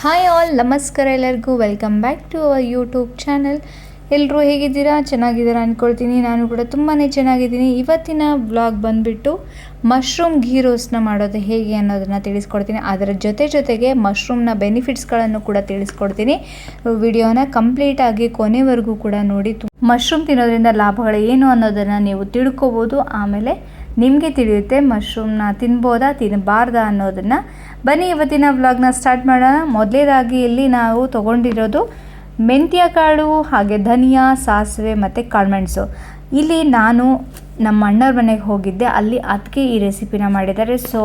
Hi all, ನಮಸ್ಕಾರ ಎಲ್ಲರಿಗೂ. Welcome back to our YouTube channel. ಎಲ್ಲರೂ ಹೇಗಿದ್ದೀರಾ? ಚೆನ್ನಾಗಿದ್ದೀರಾ ಅಂದ್ಕೊಳ್ತೀನಿ. ನಾನು ಕೂಡ ತುಂಬಾ ಚೆನ್ನಾಗಿದ್ದೀನಿ. ಇವತ್ತಿನ ವ್ಲಾಗ್ ಬಂದುಬಿಟ್ಟು ಮಶ್ರೂಮ್ ಘೀ ರೋಸ್ಟ್ನ ಮಾಡೋದು ಹೇಗೆ ಅನ್ನೋದನ್ನು ತಿಳಿಸ್ಕೊಡ್ತೀನಿ. ಅದರ ಜೊತೆಗೆ ಮಶ್ರೂಮ್ನ ಬೆನಿಫಿಟ್ಸ್ಗಳನ್ನು ಕೂಡ ತಿಳಿಸ್ಕೊಡ್ತೀನಿ. ವಿಡಿಯೋನ ಕಂಪ್ಲೀಟಾಗಿ ಕೊನೆವರೆಗೂ ಕೂಡ ನೋಡಿ. ಮಶ್ರೂಮ್ ತಿನ್ನೋದ್ರಿಂದ ಲಾಭಗಳು ಏನು ಅನ್ನೋದನ್ನು ನೀವು ತಿಳ್ಕೊಬೋದು. ಆಮೇಲೆ ನಿಮಗೆ ತಿಳಿಯುತ್ತೆ ಮಶ್ರೂಮ್ನ ತಿನ್ಬೋದಾ ತಿನ್ನಬಾರ್ದಾ ಅನ್ನೋದನ್ನು. ಬನ್ನಿ ಇವತ್ತಿನ ವ್ಲಾಗ್ನ ಸ್ಟಾರ್ಟ್ ಮಾಡೋಣ. ಮೊದಲೇದಾಗಿ ಇಲ್ಲಿ ನಾವು ತೊಗೊಂಡಿರೋದು ಮೆಂತ್ಯ ಕಾಳು, ಹಾಗೆ ಧನಿಯಾ, ಸಾಸಿವೆ ಮತ್ತು ಕಾಳುಮೆಣಸು. ಇಲ್ಲಿ ನಾನು ನಮ್ಮ ಅಣ್ಣವ್ರ ಮನೆಗೆ ಹೋಗಿದ್ದೆ, ಅಲ್ಲಿ ಅದಕ್ಕೆ ಈ ರೆಸಿಪಿನ ಮಾಡಿದ್ದಾರೆ. ಸೊ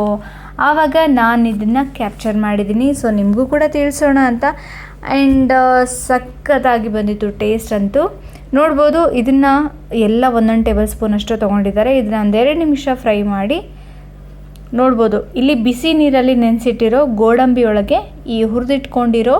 ಆವಾಗ ನಾನು ಇದನ್ನು ಕ್ಯಾಪ್ಚರ್ ಮಾಡಿದ್ದೀನಿ. ಸೊ ನಿಮಗೂ ಕೂಡ ತಿಳಿಸೋಣ ಅಂತ. ಆ್ಯಂಡ್ ಸಖತ್ತಾಗಿ ಬಂದಿತ್ತು ಟೇಸ್ಟ್ ಅಂತೂ. ನೋಡ್ಬೋದು, ಇದನ್ನು ಎಲ್ಲ 1 ಟೇಬಲ್ ಸ್ಪೂನಷ್ಟು ತೊಗೊಂಡಿದ್ದಾರೆ. ಇದನ್ನು ಒಂದೆರಡು ನಿಮಿಷ ಫ್ರೈ ಮಾಡಿ ನೋಡ್ಬೋದು. ಇಲ್ಲಿ ಬಿಸಿ ನೀರಲ್ಲಿ ನೆನೆಸಿಟ್ಟಿರೋ ಗೋಡಂಬಿ ಒಳಗೆ ಈ ಹುರಿದಿಟ್ಕೊಂಡಿರೋ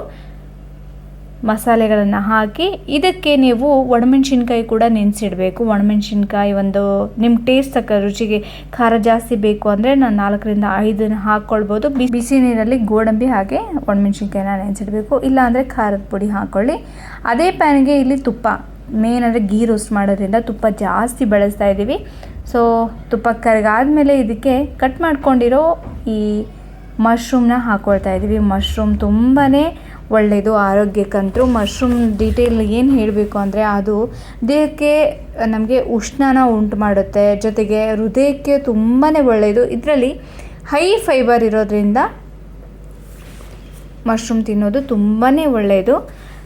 ಮಸಾಲೆಗಳನ್ನು ಹಾಕಿ, ಇದಕ್ಕೆ ನೀವು ಒಣಮೆಣ್ಸಿನ್ಕಾಯಿ ಕೂಡ ನೆನೆಸಿಡಬೇಕು. ಒಣಮೆಣ್ಸಿನ್ಕಾಯಿ ಒಂದು ನಿಮ್ಮ ಟೇಸ್ಟ್ ತಕ್ಕ, ರುಚಿಗೆ ಖಾರ ಜಾಸ್ತಿ ಬೇಕು ಅಂದರೆ ನಾನು 4ರಿಂದ 5 ಹಾಕ್ಕೊಳ್ಬೋದು. ಬಿಸಿ ನೀರಲ್ಲಿ ಗೋಡಂಬಿ ಹಾಗೆ ಒಣಮೆಣ್ಸಿನ್ಕಾಯಿನ ನೆನೆಸಿಡಬೇಕು. ಇಲ್ಲಾಂದರೆ ಖಾರದ ಪುಡಿ ಹಾಕ್ಕೊಳ್ಳಿ. ಅದೇ ಪ್ಯಾನ್ಗೆ ಇಲ್ಲಿ ತುಪ್ಪ, ಮೇನ್ ಅಂದರೆ ಘೀ ರೋಸ್ಟ್ ಮಾಡೋದ್ರಿಂದ ತುಪ್ಪ ಜಾಸ್ತಿ ಬಳಸ್ತಾ ಇದ್ದೀವಿ. ಸೊ ತುಪ್ಪ ಕರಗಾದ್ಮೇಲೆ ಇದಕ್ಕೆ ಕಟ್ ಮಾಡ್ಕೊಂಡಿರೋ ಈ ಮಶ್ರೂಮ್ನ ಹಾಕ್ಕೊಳ್ತಾ ಇದ್ದೀವಿ. ಮಶ್ರೂಮ್ ತುಂಬಾ ಒಳ್ಳೆಯದು ಆರೋಗ್ಯಕ್ಕಂತೂ. ಮಶ್ರೂಮ್ ಡೀಟೇಲ್ ಏನು ಹೇಳಬೇಕು ಅಂದರೆ ಅದು ದೇಹಕ್ಕೆ ನಮಗೆ ಉಷ್ಣನ ಉಂಟು ಮಾಡುತ್ತೆ, ಜೊತೆಗೆ ಹೃದಯಕ್ಕೆ ತುಂಬಾ ಒಳ್ಳೆಯದು. ಇದರಲ್ಲಿ ಹೈ ಫೈಬರ್ ಇರೋದ್ರಿಂದ ಮಶ್ರೂಮ್ ತಿನ್ನೋದು ತುಂಬಾ ಒಳ್ಳೆಯದು.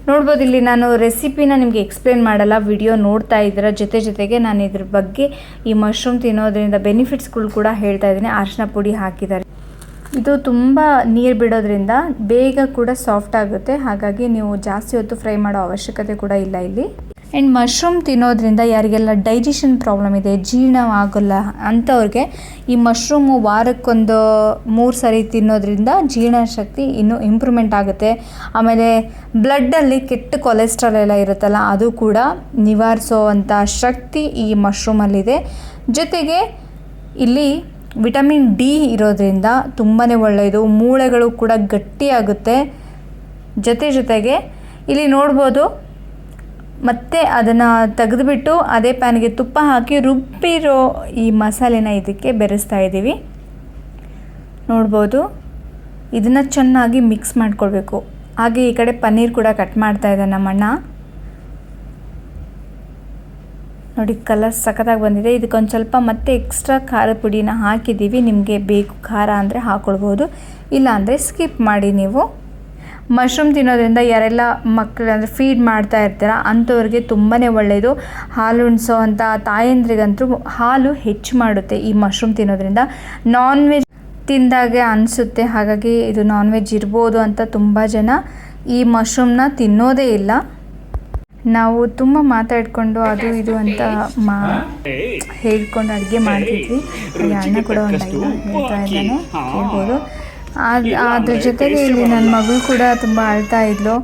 ನೋಡ್ಬೋದು, ಇಲ್ಲಿ ನಾನು ರೆಸಿಪಿನ ನಿಮಗೆ ಎಕ್ಸ್ಪ್ಲೇನ್ ಮಾಡಲ್ಲ, ವಿಡಿಯೋ ನೋಡ್ತಾ ಇದ್ದೀರ. ಜೊತೆಗೆ ನಾನು ಇದ್ರ ಬಗ್ಗೆ ಈ ಮಶ್ರೂಮ್ ತಿನ್ನೋದ್ರಿಂದ ಬೆನಿಫಿಟ್ಸ್ಗಳು ಕೂಡ ಹೇಳ್ತಾ ಇದ್ದೀನಿ. ಅರಿಶಿನ ಪುಡಿ ಹಾಕಿದ್ದಾರೆ. ಇದು ತುಂಬ ನೀರು ಬಿಡೋದ್ರಿಂದ ಬೇಗ ಕೂಡ ಸಾಫ್ಟ್ ಆಗುತ್ತೆ. ಹಾಗಾಗಿ ನೀವು ಜಾಸ್ತಿ ಹೊತ್ತು ಫ್ರೈ ಮಾಡೋ ಅವಶ್ಯಕತೆ ಕೂಡ ಇಲ್ಲ ಇಲ್ಲಿ. ಆ್ಯಂಡ್ ಮಶ್ರೂಮ್ ತಿನ್ನೋದ್ರಿಂದ ಯಾರಿಗೆಲ್ಲ ಡೈಜೆಷನ್ ಪ್ರಾಬ್ಲಮ್ ಇದೆ, ಜೀರ್ಣ ಆಗೋಲ್ಲ ಅಂಥವ್ರಿಗೆ ಈ ಮಶ್ರೂಮು ವಾರಕ್ಕೊಂದು 3 ಸರಿ ತಿನ್ನೋದ್ರಿಂದ ಜೀರ್ಣಶಕ್ತಿ ಇನ್ನೂ ಇಂಪ್ರೂವ್ಮೆಂಟ್ ಆಗುತ್ತೆ. ಆಮೇಲೆ ಬ್ಲಡ್ಡಲ್ಲಿ ಕೆಟ್ಟ ಕೊಲೆಸ್ಟ್ರಾಲ್ ಎಲ್ಲ ಇರುತ್ತಲ್ಲ, ಅದು ಕೂಡ ನಿವಾರಿಸೋ ಅಂಥ ಶಕ್ತಿ ಈ ಮಶ್ರೂಮಲ್ಲಿದೆ. ಜೊತೆಗೆ ಇಲ್ಲಿ ವಿಟಮಿನ್ ಡಿ ಇರೋದ್ರಿಂದ ತುಂಬಾ ಒಳ್ಳೆಯದು. ಮೂಳೆಗಳು ಕೂಡ ಗಟ್ಟಿಯಾಗುತ್ತೆ. ಜೊತೆಗೆ ಇಲ್ಲಿ ನೋಡ್ಬೋದು, ಮತ್ತು ಅದನ್ನು ತೆಗೆದುಬಿಟ್ಟು ಅದೇ ಪ್ಯಾನ್ಗೆ ತುಪ್ಪ ಹಾಕಿ ರುಬ್ಬಿರೋ ಈ ಮಸಾಲೆನ ಇದಕ್ಕೆ ಬೆರೆಸ್ತಾ ಇದ್ದೀವಿ. ನೋಡ್ಬೋದು, ಇದನ್ನು ಚೆನ್ನಾಗಿ ಮಿಕ್ಸ್ ಮಾಡ್ಕೊಳ್ಬೇಕು. ಹಾಗೆ ಈ ಕಡೆ ಪನ್ನೀರ್ ಕೂಡ ಕಟ್ ಮಾಡ್ತಾ ಇದ್ದಾನೆ ನಮ್ಮ ಅಣ್ಣ. ನೋಡಿ, ಕಲರ್ ಸಖತ್ತಾಗಿ ಬಂದಿದೆ. ಇದಕ್ಕೊಂದು ಸ್ವಲ್ಪ ಮತ್ತೆ ಎಕ್ಸ್ಟ್ರಾ ಖಾರ ಪುಡಿನ ಹಾಕಿದ್ದೀವಿ. ನಿಮಗೆ ಬೇಕು ಖಾರ ಅಂದರೆ ಹಾಕ್ಕೊಳ್ಬೋದು, ಇಲ್ಲಾಂದರೆ ಸ್ಕಿಪ್ ಮಾಡಿ ನೀವು. ಮಶ್ರೂಮ್ ತಿನ್ನೋದ್ರಿಂದ ಯಾರೆಲ್ಲ ಮಕ್ಕಳು ಅಂದರೆ ಫೀಡ್ ಮಾಡ್ತಾ ಇರ್ತೀರ ಅಂಥವ್ರಿಗೆ ತುಂಬಾ ಒಳ್ಳೆಯದು. ಹಾಲು ಉಣಿಸೋ ಅಂಥ ತಾಯಂದ್ರಿಗಂತೂ ಹಾಲು ಹೆಚ್ಚು ಮಾಡುತ್ತೆ ಈ ಮಶ್ರೂಮ್ ತಿನ್ನೋದ್ರಿಂದ. ನಾನ್ ವೆಜ್ ತಿಂದಾಗೆ ಅನಿಸುತ್ತೆ, ಹಾಗಾಗಿ ಇದು ನಾನ್ ವೆಜ್ ಇರ್ಬೋದು ಅಂತ ತುಂಬ ಜನ ಈ ಮಶ್ರೂಮ್ನ ತಿನ್ನೋದೇ ಇಲ್ಲ. ನಾವು ತುಂಬ ಮಾತಾಡಿಕೊಂಡು ಅದು ಇದು ಅಂತ ಹೇಳ್ಕೊಂಡು ಅಡುಗೆ ಮಾಡ್ತಿದ್ವಿ. ಅಣ್ಣ ಕೂಡ ಒಂದು ಹೇಳ್ತಾ ಇದ್ದಾನೆ, ಹೇಳ್ಬೋದು. ಅದ್ರ ಜೊತೆಗೆ ಇಲ್ಲಿ ನನ್ನ ಮಗಳು ಕೂಡ ತುಂಬ ಅಳ್ತಾ ಇದ್ಲು.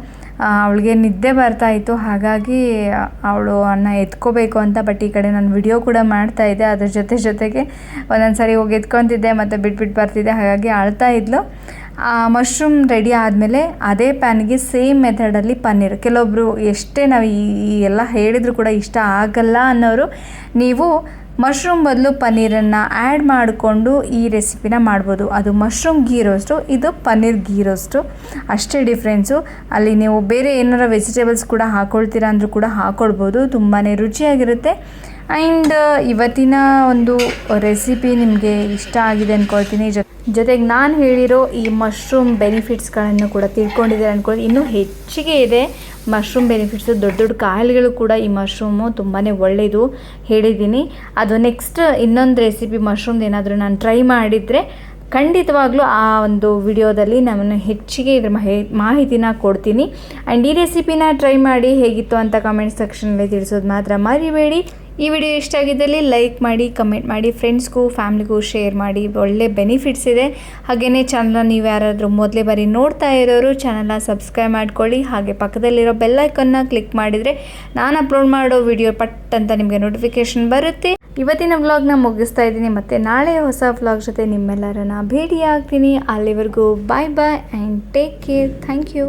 ಅವಳಿಗೆ ನಿದ್ದೆ ಬರ್ತಾಯಿತ್ತು, ಹಾಗಾಗಿ ಅವಳು ಅನ್ನ ಎತ್ಕೋಬೇಕು ಅಂತ. ಬಟ್ ಈ ಕಡೆ ನಾನು ವಿಡಿಯೋ ಕೂಡ ಮಾಡ್ತಾಯಿದ್ದೆ. ಅದ್ರ ಜೊತೆಗೆ ಒಂದೊಂದು ಸರಿ ಹೋಗಿ ಎತ್ಕೊತಿದ್ದೆ ಮತ್ತು ಬಿಟ್ಬಿಟ್ಟು ಬರ್ತಿದ್ದೆ, ಹಾಗಾಗಿ ಅಳ್ತಾ ಇದ್ಲು. ಮಶ್ರೂಮ್ ರೆಡಿ ಆದಮೇಲೆ ಅದೇ ಪ್ಯಾನ್ಗೆ ಸೇಮ್ ಮೆಥಡಲ್ಲಿ ಪನ್ನೀರ್. ಕೆಲವೊಬ್ಬರು ಎಷ್ಟೇ ನಾವು ಈ ಎಲ್ಲ ಹೇಳಿದರೂ ಕೂಡ ಇಷ್ಟ ಆಗಲ್ಲ ಅನ್ನೋರು, ನೀವು ಮಶ್ರೂಮ್ ಬದಲು ಪನ್ನೀರನ್ನು ಆ್ಯಡ್ ಮಾಡಿಕೊಂಡು ಈ ರೆಸಿಪಿನ ಮಾಡ್ಬೋದು. ಅದು ಮಶ್ರೂಮ್ ಘೀ ರೋಸ್ಟು, ಇದು ಪನ್ನೀರ್ ಘೀ ರೋಸ್ಟು, ಅಷ್ಟೇ ಡಿಫ್ರೆನ್ಸು. ಅಲ್ಲಿ ನೀವು ಬೇರೆ ಏನಾರ ವೆಜಿಟೇಬಲ್ಸ್ ಕೂಡ ಹಾಕ್ಕೊಳ್ತೀರಾ ಅಂದರೂ ಕೂಡ ಹಾಕ್ಕೊಳ್ಬೋದು, ತುಂಬಾ ರುಚಿಯಾಗಿರುತ್ತೆ. ಆ್ಯಂಡ್ ಇವತ್ತಿನ ಒಂದು ರೆಸಿಪಿ ನಿಮಗೆ ಇಷ್ಟ ಆಗಿದೆ ಅಂದ್ಕೊಳ್ತೀನಿ. ಜೊತೆಗೆ ನಾನು ಹೇಳಿರೋ ಈ ಮಶ್ರೂಮ್ ಬೆನಿಫಿಟ್ಸ್ಗಳನ್ನು ಕೂಡ ತಿಳ್ಕೊಂಡಿದ್ದೀರ ಅಂದ್ಕೊಳ್ಳಿ. ಇನ್ನೂ ಹೆಚ್ಚಿಗೆ ಇದೆ ಮಶ್ರೂಮ್ ಬೆನಿಫಿಟ್ಸು. ದೊಡ್ಡ ಕಾಯಿಲೆಗಳು ಕೂಡ ಈ ಮಶ್ರೂಮು ತುಂಬಾ ಒಳ್ಳೆಯದು ಹೇಳಿದ್ದೀನಿ. ಅದು ನೆಕ್ಸ್ಟ್ ಇನ್ನೊಂದು ರೆಸಿಪಿ ಮಶ್ರೂಮ್ದು ಏನಾದರೂ ನಾನು ಟ್ರೈ ಮಾಡಿದರೆ ಖಂಡಿತವಾಗ್ಲೂ ಆ ಒಂದು ವಿಡಿಯೋದಲ್ಲಿ ನಾನು ಹೆಚ್ಚಿಗೆ ಇದ್ರ ಮಾಹಿತಿನ ಕೊಡ್ತೀನಿ. ಆ್ಯಂಡ್ ಈ ರೆಸಿಪಿನ ಟ್ರೈ ಮಾಡಿ ಹೇಗಿತ್ತು ಅಂತ ಕಮೆಂಟ್ ಸೆಕ್ಷನಲ್ಲಿ ತಿಳಿಸೋದು ಮಾತ್ರ ಮರಿಬೇಡಿ. ಈ ವಿಡಿಯೋ ಇಷ್ಟ ಆಗಿದ್ದಲ್ಲಿ ಲೈಕ್ ಮಾಡಿ, ಕಮೆಂಟ್ ಮಾಡಿ, ಫ್ರೆಂಡ್ಸ್ಗೂ ಫ್ಯಾಮ್ಲಿಗೂ ಶೇರ್ ಮಾಡಿ. ಒಳ್ಳೆ ಬೆನಿಫಿಟ್ಸ್ ಇದೆ. ಹಾಗೆಯೇ ಚಾನಲ್ನ ನೀವು ಯಾರಾದರೂ ಮೊದಲೇ ಬಾರಿ ನೋಡ್ತಾ ಇರೋರು ಚಾನಲ್ನ ಸಬ್ಸ್ಕ್ರೈಬ್ ಮಾಡ್ಕೊಳ್ಳಿ. ಹಾಗೆ ಪಕ್ಕದಲ್ಲಿರೋ ಬೆಲ್ ಐಕನ್ನ ಕ್ಲಿಕ್ ಮಾಡಿದರೆ ನಾನು ಅಪ್ಲೋಡ್ ಮಾಡೋ ವಿಡಿಯೋ ಪಟ್ ಅಂತ ನಿಮಗೆ ನೋಟಿಫಿಕೇಷನ್ ಬರುತ್ತೆ. ಇವತ್ತಿನ ವ್ಲಾಗ್ನ ಮುಗಿಸ್ತಾ ಇದ್ದೀನಿ. ಮತ್ತು ನಾಳೆ ಹೊಸ ವ್ಲಾಗ್ ಜೊತೆ ನಿಮ್ಮೆಲ್ಲರನ್ನ ಭೇಟಿ ಆಗ್ತೀನಿ. ಅಲ್ಲಿವರೆಗೂ bye and take care. Thank you.